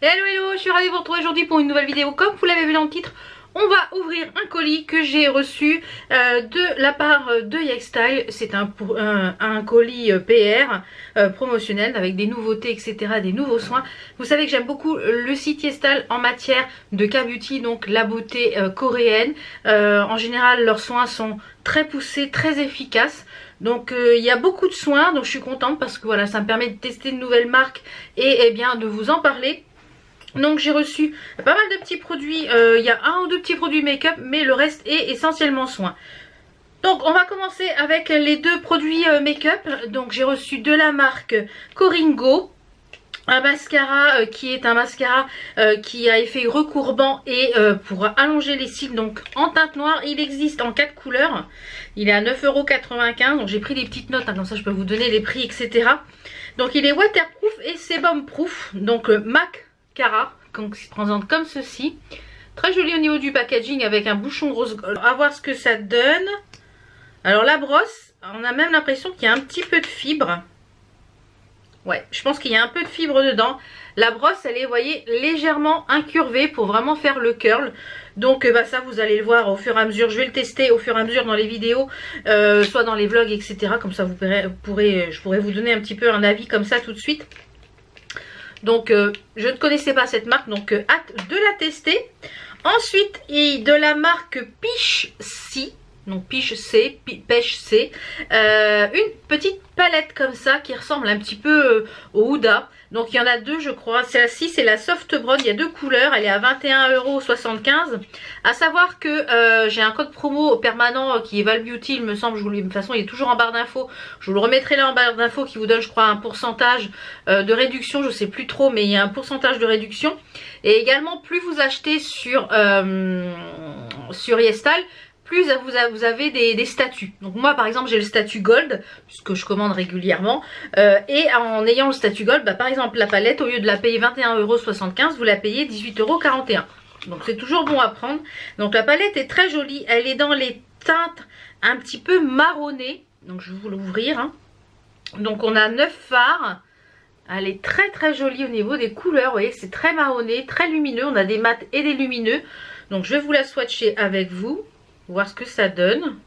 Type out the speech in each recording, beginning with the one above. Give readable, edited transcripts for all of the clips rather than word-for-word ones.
Hello hello, je suis ravie de vous retrouver aujourd'hui pour une nouvelle vidéo. Comme vous l'avez vu dans le titre, on va ouvrir un colis que j'ai reçu de la part de YesStyle. C'est un colis PR promotionnel avec des nouveautés, etc., des nouveaux soins. Vous savez que j'aime beaucoup le site YesStyle en matière de K-beauty, donc la beauté coréenne. En général, leurs soins sont très poussés, très efficaces. Donc il y a beaucoup de soins, donc je suis contente parce que voilà, ça me permet de tester de nouvelles marques et bien de vous en parler. Donc j'ai reçu pas mal de petits produits, il y a un ou deux petits produits make-up, mais le reste est essentiellement soins. Donc on va commencer avec les deux produits make-up. Donc j'ai reçu de la marque Coringo un mascara qui est un mascara qui a effet recourbant et pour allonger les cils, donc en teinte noire. Il existe en 4 couleurs, il est à 9,95 €. Donc j'ai pris des petites notes, hein, comme ça je peux vous donner les prix, etc. Donc il est waterproof et sebum proof, donc Mascara, donc il se présente comme ceci. Très joli au niveau du packaging avec un bouchon rose gold. On va voir ce que ça donne. Alors la brosse, on a même l'impression qu'il y a un petit peu de fibre. Ouais, je pense qu'il y a un peu de fibre dedans. La brosse, elle est, vous voyez, légèrement incurvée pour vraiment faire le curl. Donc ça, vous allez le voir au fur et à mesure. Je vais le tester au fur et à mesure dans les vidéos, soit dans les vlogs, etc. Comme ça, je pourrais vous donner un petit peu un avis comme ça tout de suite. Donc je ne connaissais pas cette marque, donc hâte de la tester. Ensuite, de la marque Peach C. Donc Peach C, Pêche C, une petite palette comme ça qui ressemble un petit peu au Huda. Donc il y en a deux, je crois. Celle-ci c'est la Soft Brown, il y a deux couleurs, elle est à 21,75 €. À savoir que j'ai un code promo permanent qui est Val Beauty, il me semble. De toute façon il est toujours en barre d'infos. Je vous le remettrai là en barre d'infos, qui vous donne, je crois, un pourcentage de réduction. Je sais plus trop, mais il y a un pourcentage de réduction. Et également, plus vous achetez sur YesStyle, plus vous avez des statuts. Donc moi par exemple j'ai le statut gold, puisque je commande régulièrement, et en ayant le statut gold, par exemple la palette, au lieu de la payer 21,75 €, vous la payez 18,41 €. Donc c'est toujours bon à prendre. Donc la palette est très jolie, elle est dans les teintes un petit peu marronnées. Donc je vais vous l'ouvrir, hein. Donc on a 9 fards. Elle est très très jolie au niveau des couleurs, vous voyez, c'est très marronné, très lumineux. On a des mats et des lumineux. Donc je vais vous la swatcher avec vous, voir ce que ça donne.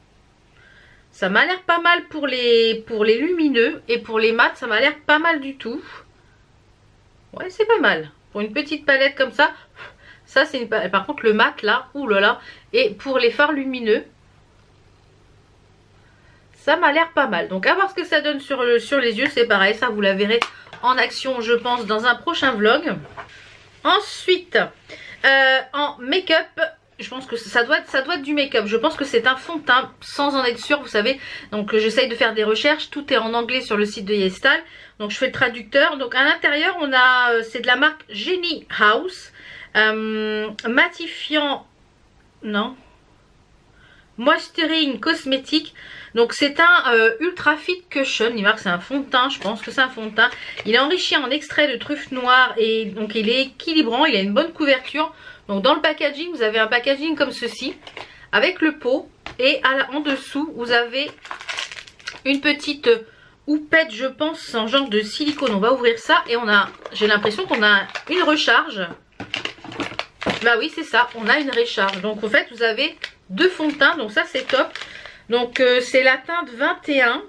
Ça m'a l'air pas mal pour les lumineux, et pour les mats ça m'a l'air pas mal du tout. Ouais, c'est pas mal pour une petite palette comme ça. Ça c'est par contre le mat là, oulala. Et pour les fards lumineux, ça m'a l'air pas mal. Donc à voir ce que ça donne sur les yeux. C'est pareil, ça vous la verrez en action, je pense, dans un prochain vlog. Ensuite en make-up, je pense que ça doit être du make-up. Je pense que c'est un fond de teint, sans en être sûre, vous savez. Donc j'essaye de faire des recherches. Tout est en anglais sur le site de YesStyle. Donc je fais le traducteur. Donc à l'intérieur on a, c'est de la marque Genie House, matifiant, non, moisturing cosmétique. Donc c'est un Ultra Fit Cushion. Il marque c'est un fond de teint, je pense que c'est un fond de teint. Il est enrichi en extrait de truffe noire, et donc il est équilibrant, il a une bonne couverture. Donc dans le packaging, vous avez un packaging comme ceci, avec le pot, et en dessous vous avez une petite houppette, je pense, en genre de silicone. On va ouvrir ça et j'ai l'impression qu'on a une recharge. Bah oui, c'est ça, on a une recharge. Donc en fait vous avez deux fonds de teint, donc ça c'est top. Donc c'est la teinte 21,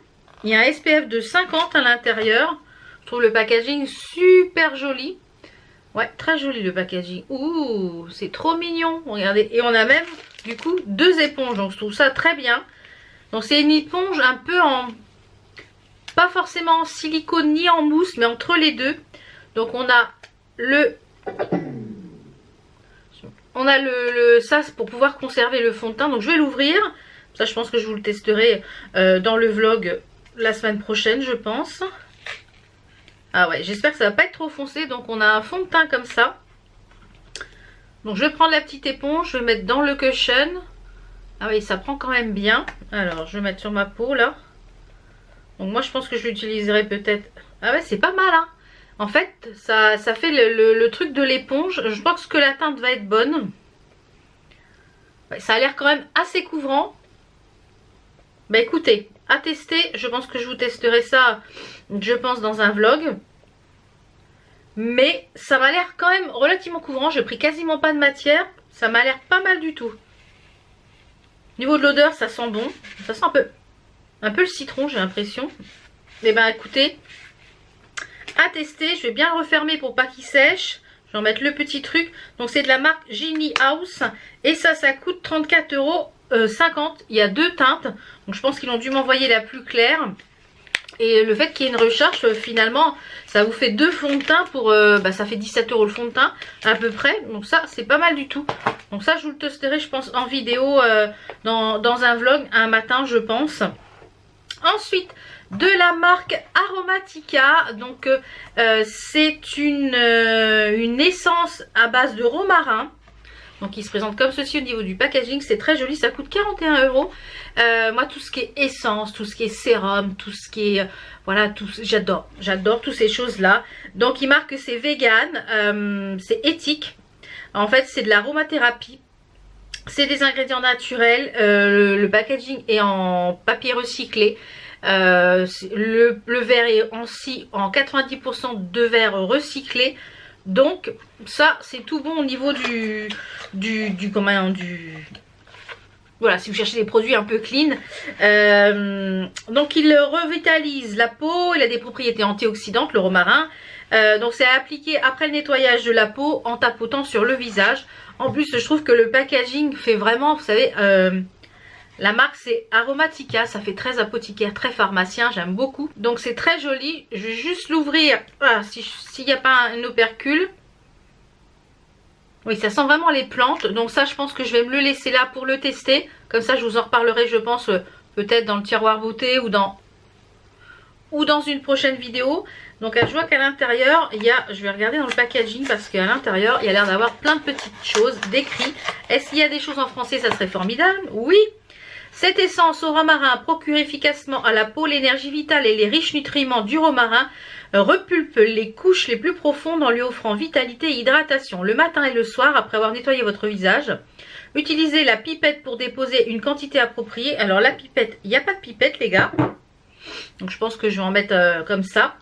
il y a un SPF de 50 à l'intérieur. Je trouve le packaging super joli. Ouais, très joli le packaging. Ouh, c'est trop mignon, regardez. Et on a même du coup deux éponges, donc je trouve ça très bien. Donc c'est une éponge un peu pas forcément en silicone ni en mousse, mais entre les deux. Donc on a ça c'est pour pouvoir conserver le fond de teint. Donc je vais l'ouvrir. Ça je pense que je vous le testerai dans le vlog la semaine prochaine, je pense. Ah ouais, j'espère que ça va pas être trop foncé. Donc on a un fond de teint comme ça. Donc je vais prendre la petite éponge, je vais mettre dans le cushion. Ah oui, ça prend quand même bien. Alors je vais mettre sur ma peau là. Donc moi je pense que je l'utiliserai peut-être. Ah ouais, c'est pas mal, hein. En fait ça fait le truc de l'éponge. Je pense que la teinte va être bonne. Ouais, ça a l'air quand même assez couvrant. Bah écoutez, à tester. Je pense que je vous testerai ça, je pense, dans un vlog. Mais ça m'a l'air quand même relativement couvrant. J'ai pris quasiment pas de matière. Ça m'a l'air pas mal du tout. Au niveau de l'odeur, ça sent bon. Ça sent un peu le citron, j'ai l'impression. Et ben écoutez, à tester. Je vais bien le refermer pour pas qu'il sèche. Je vais en mettre le petit truc. Donc c'est de la marque Genie House. Et ça coûte 34,50 €. Il y a 2 teintes. Donc je pense qu'ils ont dû m'envoyer la plus claire. Et le fait qu'il y ait une recharge, finalement, ça vous fait 2 fonds de teint pour... ça fait 17 € le fond de teint, à peu près. Donc ça, c'est pas mal du tout. Donc ça, je vous le testerai, je pense, en vidéo, dans un vlog, un matin, je pense. Ensuite, de la marque Aromatica. Donc, c'est une essence à base de romarin. Donc il se présente comme ceci au niveau du packaging, c'est très joli, ça coûte 41 €. Moi tout ce qui est essence, tout ce qui est sérum, tout ce qui est... voilà, j'adore toutes ces choses là. Donc il marque que c'est vegan, c'est éthique. En fait c'est de l'aromathérapie. C'est des ingrédients naturels, le packaging est en papier recyclé. Le verre est en 90% de verre recyclé. Donc ça c'est tout bon au niveau voilà, si vous cherchez des produits un peu clean. Donc il revitalise la peau, il a des propriétés antioxydantes, le romarin. Donc c'est à appliquer après le nettoyage de la peau en tapotant sur le visage. En plus je trouve que le packaging fait vraiment, vous savez, la marque c'est Aromatica, ça fait très apothicaire, très pharmacien, j'aime beaucoup. Donc c'est très joli, je vais juste l'ouvrir, voilà, s'il n'y a pas un opercule. Oui, ça sent vraiment les plantes, donc ça je pense que je vais me le laisser là pour le tester. Comme ça je vous en reparlerai, je pense, peut-être dans le tiroir beauté ou dans une prochaine vidéo. Donc je vois qu'à l'intérieur, il y a, je vais regarder dans le packaging parce qu'à l'intérieur, il y a l'air d'avoir plein de petites choses décrites. Est-ce qu'il y a des choses en français? Ça serait formidable. Oui. Cette essence au romarin procure efficacement à la peau l'énergie vitale et les riches nutriments du romarin, repulpe les couches les plus profondes en lui offrant vitalité et hydratation le matin et le soir après avoir nettoyé votre visage. Utilisez la pipette pour déposer une quantité appropriée. Alors la pipette, il n'y a pas de pipette les gars. Donc je pense que je vais en mettre comme ça.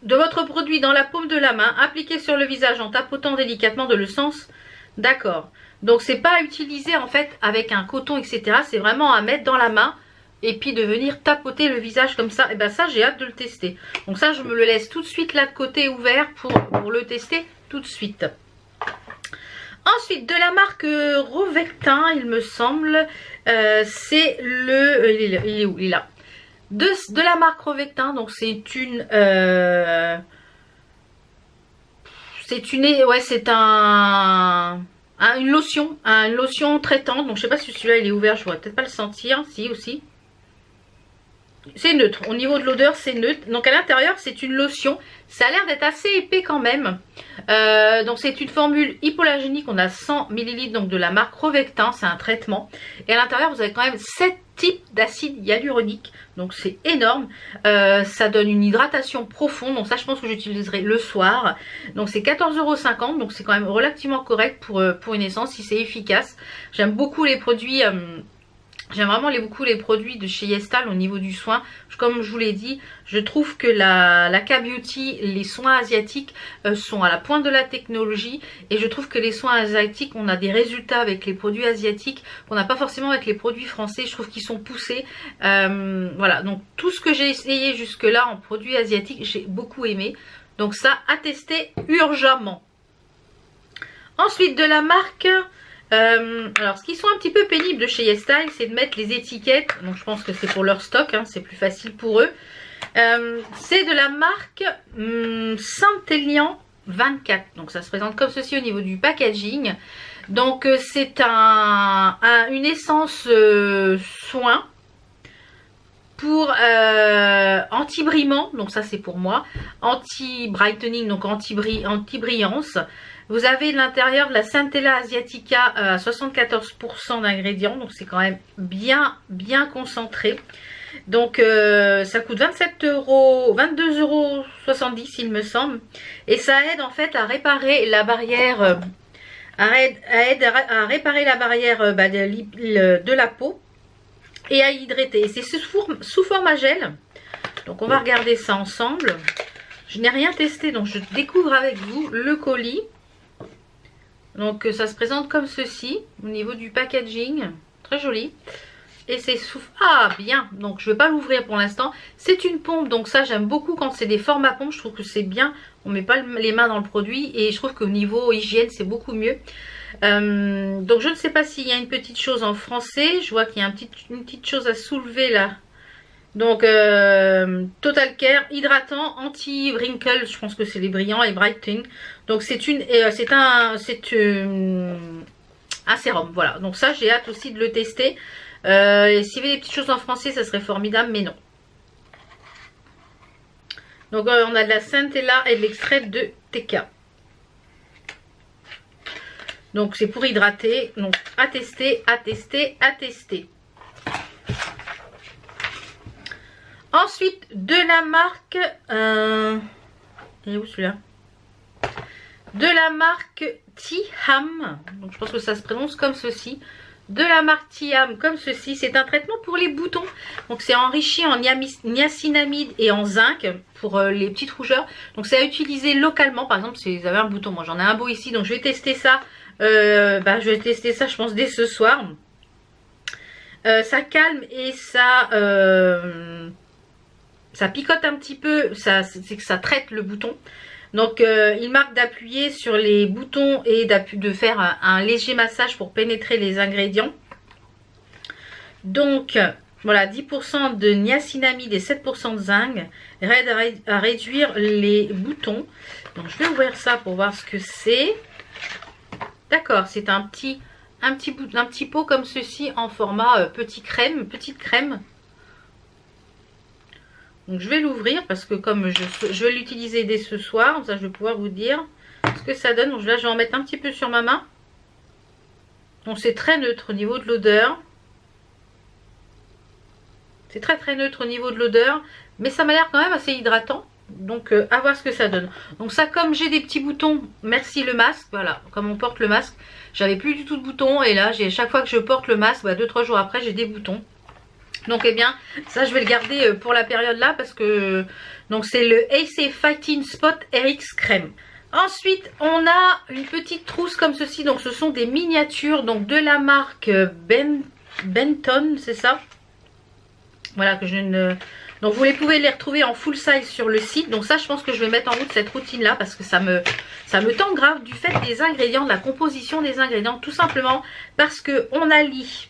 De votre produit dans la paume de la main, appliquez sur le visage en tapotant délicatement de le sens. D'accord. Donc c'est pas à utiliser en fait avec un coton etc. C'est vraiment à mettre dans la main et puis de venir tapoter le visage comme ça. Et ben ça j'ai hâte de le tester. Donc ça je me le laisse tout de suite là de côté ouvert pour le tester tout de suite. Ensuite de la marque Rovectin il me semble. C'est le... il est où? Il est là. De la marque Rovectin. Donc c'est une... une lotion traitante. Donc je sais pas si celui-là il est ouvert, je pourrais peut-être pas le sentir. Si aussi. C'est neutre. Au niveau de l'odeur c'est neutre. Donc à l'intérieur c'est une lotion. Ça a l'air d'être assez épais quand même. Donc c'est une formule hypoallergénique. On a 100 ml donc de la marque Rovectin. C'est un traitement. Et à l'intérieur vous avez quand même 7 types d'acide hyaluronique. Donc c'est énorme. Ça donne une hydratation profonde. Donc ça je pense que j'utiliserai le soir. Donc c'est 14,50 €. Donc c'est quand même relativement correct pour une essence si c'est efficace. J'aime beaucoup les produits... J'aime vraiment beaucoup les produits de chez Yestal au niveau du soin. Comme je vous l'ai dit, je trouve que la K-Beauty, les soins asiatiques sont à la pointe de la technologie. Et je trouve que les soins asiatiques, on a des résultats avec les produits asiatiques qu'on n'a pas forcément avec les produits français. Je trouve qu'ils sont poussés. Voilà, donc tout ce que j'ai essayé jusque là en produits asiatiques, j'ai beaucoup aimé. Donc ça, à tester urgemment. Ensuite, de la marque... alors ce qui sont un petit peu pénibles de chez Yestal, c'est de mettre les étiquettes. Donc je pense que c'est pour leur stock, hein, c'est plus facile pour eux. C'est de la marque Saint-Élian 24. Donc ça se présente comme ceci au niveau du packaging. Donc c'est une essence soin pour anti-brillement. Donc ça c'est pour moi. Anti-brightening, donc anti-brillance. Vous avez de l'intérieur de la Centella Asiatica à 74% d'ingrédients. Donc c'est quand même bien concentré. Donc ça coûte 22,70 € il me semble. Et ça aide en fait à réparer la barrière, à réparer la barrière de la peau et à hydrater. Et c'est sous forme à gel. Donc on va regarder ça ensemble. Je n'ai rien testé, donc je découvre avec vous le colis. Donc ça se présente comme ceci, au niveau du packaging. Très joli. Et c'est souffle. Ah bien, donc je ne vais pas l'ouvrir pour l'instant. C'est une pompe, donc ça j'aime beaucoup quand c'est des formats pompes. Je trouve que c'est bien, on ne met pas les mains dans le produit. Et je trouve qu'au niveau hygiène c'est beaucoup mieux. Donc je ne sais pas s'il y a une petite chose en français. Je vois qu'il y a une petite chose à soulever là. Donc Total Care, hydratant, anti-wrinkle, je pense que c'est les brillants et brightening. Donc c'est un sérum, voilà. Donc ça j'ai hâte aussi de le tester. S'il y avait des petites choses en français ça serait formidable, mais non. Donc on a de la centella et de l'extrait de TK. Donc c'est pour hydrater, donc à tester, à tester, à tester. Ensuite, de la marque... il est où celui-là? De la marque T-Ham. Donc je pense que ça se prononce comme ceci. De la marque T-Ham comme ceci. C'est un traitement pour les boutons. Donc c'est enrichi en niacinamide et en zinc pour les petites rougeurs. Donc c'est à utiliser localement. Par exemple, si vous avez un bouton, moi j'en ai un beau ici. Donc je vais tester ça. Je vais tester ça je pense dès ce soir. Ça calme et ça picote un petit peu, c'est que ça traite le bouton. Donc il marque d'appuyer sur les boutons et de faire un léger massage pour pénétrer les ingrédients. Donc voilà, 10% de niacinamide et 7% de zinc aide à réduire les boutons. Donc je vais ouvrir ça pour voir ce que c'est. D'accord, c'est un petit pot comme ceci en format petite crème. Donc je vais l'ouvrir parce que comme je vais l'utiliser dès ce soir, ça je vais pouvoir vous dire ce que ça donne. Donc là je vais en mettre un petit peu sur ma main. Donc c'est très neutre au niveau de l'odeur. C'est très neutre au niveau de l'odeur, mais ça m'a l'air quand même assez hydratant. Donc à voir ce que ça donne. Donc ça, comme j'ai des petits boutons, merci le masque, voilà, comme on porte le masque, j'avais plus du tout de boutons et là chaque fois que je porte le masque, 2-3 jours après j'ai des boutons. Donc eh bien ça je vais le garder pour la période là parce que donc c'est le AC Fighting Spot RX Crème. Ensuite on a une petite trousse comme ceci, donc ce sont des miniatures donc de la marque Benton, c'est ça. Voilà que je ne... Donc vous pouvez les retrouver en full size sur le site. Donc ça je pense que je vais mettre en route cette routine là parce que ça me tente grave du fait des ingrédients, de la composition des ingrédients, tout simplement parce que on allie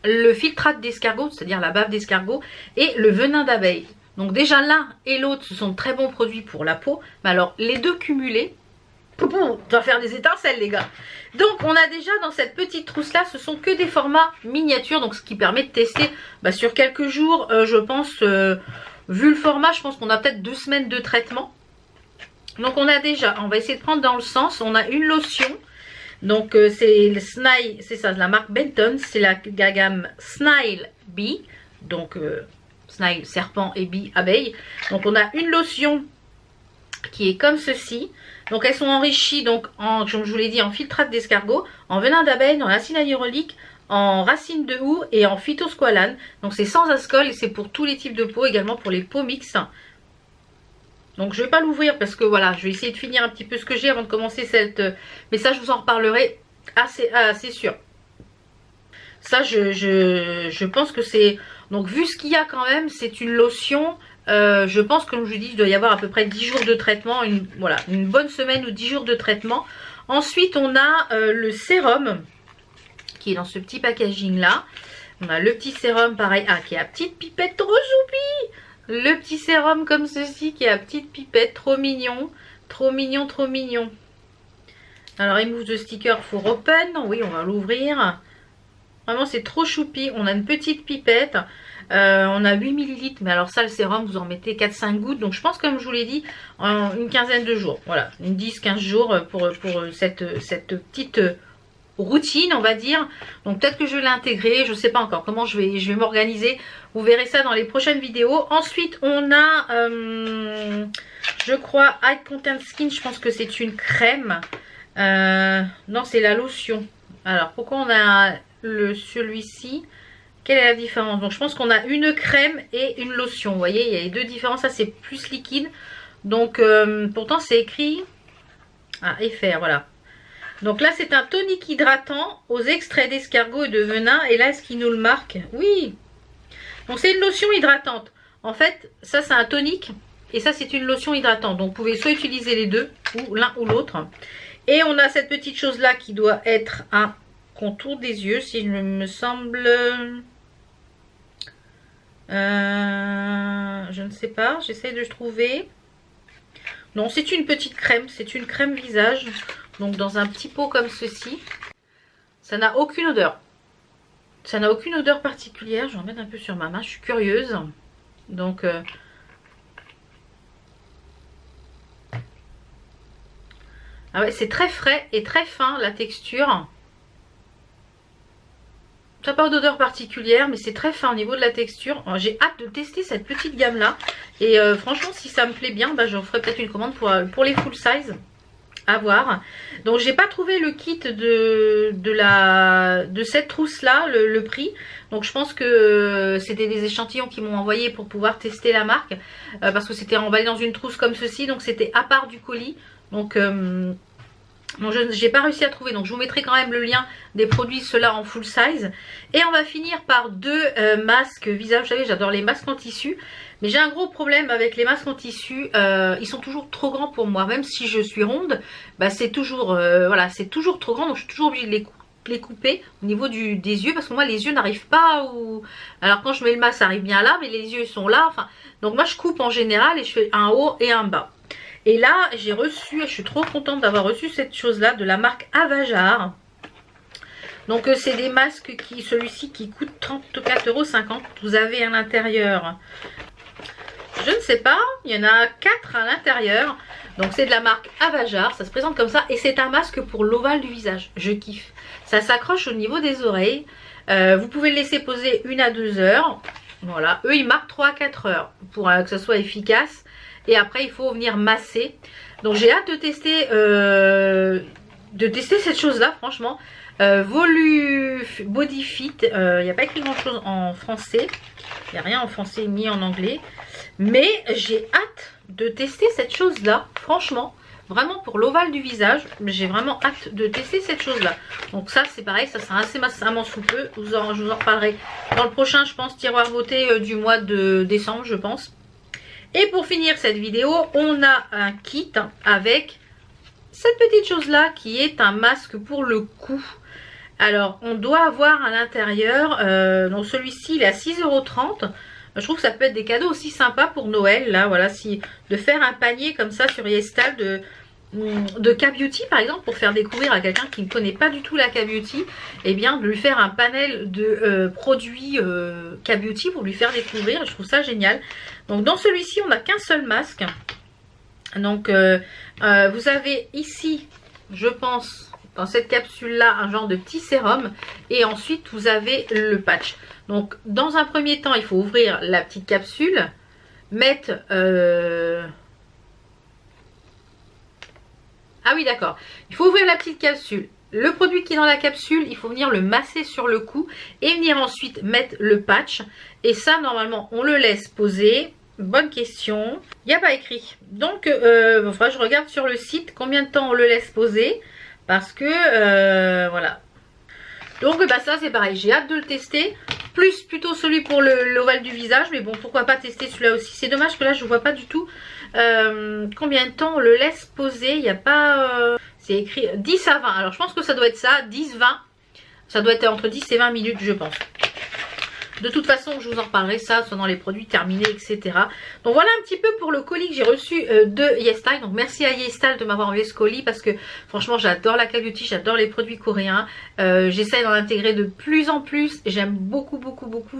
le filtrate d'escargot, c'est-à-dire la bave d'escargot, et le venin d'abeille. Donc déjà l'un et l'autre ce sont de très bons produits pour la peau, mais alors les deux cumulés, ça va faire des étincelles les gars. Donc on a déjà dans cette petite trousse là, ce sont que des formats miniatures, donc ce qui permet de tester sur quelques jours, je pense, vu le format, je pense qu'on a peut-être 2 semaines de traitement. Donc on a déjà, on va essayer de prendre dans le sens, on a une lotion. Donc c'est le Snail, c'est ça, de la marque Benton, c'est la gamme Snail Bee, donc Snail serpent et Bee abeille. Donc on a une lotion qui est comme ceci. Donc elles sont enrichies donc comme je vous l'ai dit, en filtrate d'escargot, en venin d'abeille, en acide hyaluronique, en racine de houx et en phytosqualane. Donc c'est sans ascol et c'est pour tous les types de peau, également pour les peaux mixtes. Donc je ne vais pas l'ouvrir parce que voilà, je vais essayer de finir un petit peu ce que j'ai avant de commencer cette... Mais ça je vous en reparlerai assez sûr. Ça je pense que c'est... Donc vu ce qu'il y a quand même, c'est une lotion... je pense, comme je vous dis, il doit y avoir à peu près 10 jours de traitement, une bonne semaine ou 10 jours de traitement. Ensuite on a le sérum qui est dans ce petit packaging là. On a le petit sérum pareil, qui est à petite pipette, trop choupi. Le petit sérum comme ceci qui est à petite pipette, trop mignon, trop mignon, trop mignon. Alors remove the sticker for open, oui on va l'ouvrir. Vraiment c'est trop choupi, on a une petite pipette. On a 8 ml, mais alors ça le sérum vous en mettez 4-5 gouttes. Donc je pense comme je vous l'ai dit en une quinzaine de jours. Voilà, une 10-15 jours pour cette petite routine on va dire. Donc peut-être que je vais l'intégrer, je ne sais pas encore comment je vais m'organiser. Vous verrez ça dans les prochaines vidéos. Ensuite on a je crois High Content Skin, je pense que c'est une crème. Non c'est la lotion. Alors pourquoi on a celui-ci? Quelle est la différence? Donc je pense qu'on a une crème et une lotion. Vous voyez, il y a les deux différences. Ça c'est plus liquide. Donc pourtant c'est écrit FR, voilà. Donc là c'est un tonique hydratant aux extraits d'escargot et de venin. Et là est-ce qu'il nous le marque? Oui. Donc c'est une lotion hydratante. En fait ça c'est un tonique et ça c'est une lotion hydratante. Donc vous pouvez soit utiliser les deux ou l'un ou l'autre. Et on a cette petite chose là qui doit être un contour des yeux, si je me semble. Je ne sais pas, j'essaie de trouver. Non, c'est une petite crème, c'est une crème visage. Donc dans un petit pot comme ceci. Ça n'a aucune odeur. Ça n'a aucune odeur particulière. Je vais en mettre un peu sur ma main, je suis curieuse. Donc ah ouais, c'est très frais et très fin la texture. Ça n'a pas d'odeur particulière, mais c'est très fin au niveau de la texture. J'ai hâte de tester cette petite gamme là. Et franchement, si ça me plaît bien, bah, j'en ferai peut-être une commande pour les full size. À voir. Donc j'ai pas trouvé le kit de cette trousse là, le prix. Donc je pense que c'était des échantillons qu'ils m'ont envoyé pour pouvoir tester la marque. Parce que c'était emballé dans une trousse comme ceci. Donc c'était à part du colis. Donc je n'ai pas réussi à trouver. Donc je vous mettrai quand même le lien des produits ceux-là en full size. Et on va finir par deux masques visage. Vous savez, j'adore les masques en tissu. Mais j'ai un gros problème avec les masques en tissu. Ils sont toujours trop grands pour moi. Même si je suis ronde, bah, c'est toujours, voilà, c'est toujours trop grand. Donc je suis toujours obligée de les couper au niveau des yeux. Parce que moi les yeux n'arrivent pas où... Alors quand je mets le masque ça arrive bien là. Mais les yeux sont là. Enfin, donc moi je coupe en général et je fais un haut et un bas. Et là, j'ai reçu, je suis trop contente d'avoir reçu cette chose-là de la marque Avajar. Donc, c'est des masques celui-ci qui coûte 34,50 €. Vous avez à l'intérieur, je ne sais pas, il y en a 4 à l'intérieur. Donc, c'est de la marque Avajar, ça se présente comme ça. Et c'est un masque pour l'ovale du visage, je kiffe. Ça s'accroche au niveau des oreilles. Vous pouvez le laisser poser 1 à 2 heures. Voilà, eux, ils marquent 3 à 4 heures pour que ça soit efficace. Et après il faut venir masser. Donc j'ai hâte de tester cette chose là franchement. Body Fit. Il n'y a pas écrit grand chose en français. Il n'y a rien en français ni en anglais. Mais j'ai hâte de tester cette chose là. Franchement. Vraiment pour l'ovale du visage. J'ai vraiment hâte de tester cette chose là. Donc ça c'est pareil. Ça sera assez massamment sous peu. Je vous en reparlerai dans le prochain je pense tiroir beauté du mois de décembre je pense. Et pour finir cette vidéo, on a un kit avec cette petite chose là qui est un masque pour le cou. Alors on doit avoir à l'intérieur, donc celui-ci il est à 6,30 €. Je trouve que ça peut être des cadeaux aussi sympas pour Noël. Là voilà, de faire un panier comme ça sur YesStyle de K-Beauty par exemple, pour faire découvrir à quelqu'un qui ne connaît pas du tout la K-Beauty, et bien de lui faire un panel de produits K-Beauty pour lui faire découvrir. Je trouve ça génial. Donc dans celui-ci on n'a qu'un seul masque. Donc vous avez ici je pense dans cette capsule là un genre de petit sérum. Et ensuite vous avez le patch. Donc dans un premier temps il faut ouvrir la petite capsule. Mettre ah oui d'accord. Il faut ouvrir la petite capsule. Le produit qui est dans la capsule, il faut venir le masser sur le cou. Et venir ensuite mettre le patch. Et ça normalement on le laisse poser. Bonne question. Il n'y a pas écrit. Donc enfin, je regarde sur le site combien de temps on le laisse poser. Parce que voilà. Donc bah, ça c'est pareil. J'ai hâte de le tester. Plutôt celui pour l'ovale du visage. Mais bon pourquoi pas tester celui-là aussi. C'est dommage que là je ne vois pas du tout combien de temps on le laisse poser. Il n'y a pas... c'est écrit 10 à 20. Alors je pense que ça doit être ça. 10-20. Ça doit être entre 10 et 20 minutes je pense. De toute façon, je vous en reparlerai, ça, soit dans les produits terminés, etc. Donc voilà un petit peu pour le colis que j'ai reçu de YesStyle. Donc merci à YesStyle de m'avoir envoyé ce colis parce que franchement, j'adore la K-Beauty, j'adore les produits coréens. J'essaye d'en intégrer de plus en plus. J'aime beaucoup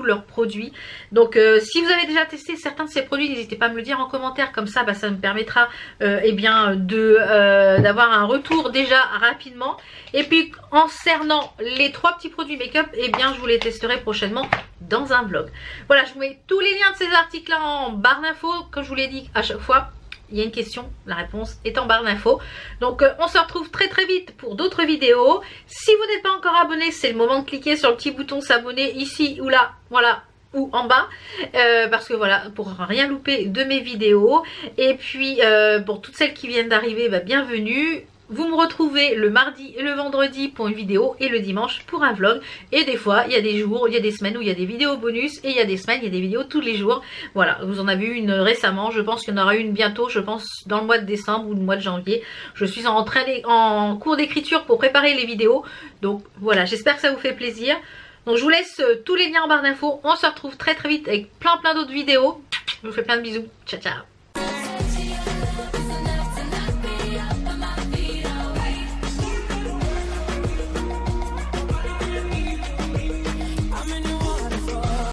leurs produits. Donc si vous avez déjà testé certains de ces produits, n'hésitez pas à me le dire en commentaire. Comme ça, bah, ça me permettra eh bien d'avoir un retour déjà rapidement. Et puis concernant les 3 petits produits make-up, eh bien je vous les testerai prochainement dans un vlog. Voilà, je vous mets tous les liens de ces articles là en barre d'infos. Comme je vous l'ai dit à chaque fois, il y a une question, la réponse est en barre d'infos. Donc on se retrouve très vite pour d'autres vidéos. Si vous n'êtes pas encore abonné, c'est le moment de cliquer sur le petit bouton s'abonner ici ou là. Voilà, ou en bas parce que voilà, pour rien louper de mes vidéos. Et puis pour toutes celles qui viennent d'arriver, bah, bienvenue. Vous me retrouvez le mardi et le vendredi pour une vidéo et le dimanche pour un vlog. Et des fois, il y a des jours, il y a des semaines où il y a des vidéos bonus et il y a des semaines, il y a des vidéos tous les jours. Voilà, vous en avez eu une récemment, je pense qu'il y en aura une bientôt, je pense dans le mois de décembre ou le mois de janvier. Je suis en cours d'écriture pour préparer les vidéos. Donc voilà, j'espère que ça vous fait plaisir. Donc je vous laisse tous les liens en barre d'infos. On se retrouve très vite avec plein d'autres vidéos. Je vous fais plein de bisous. Ciao ciao.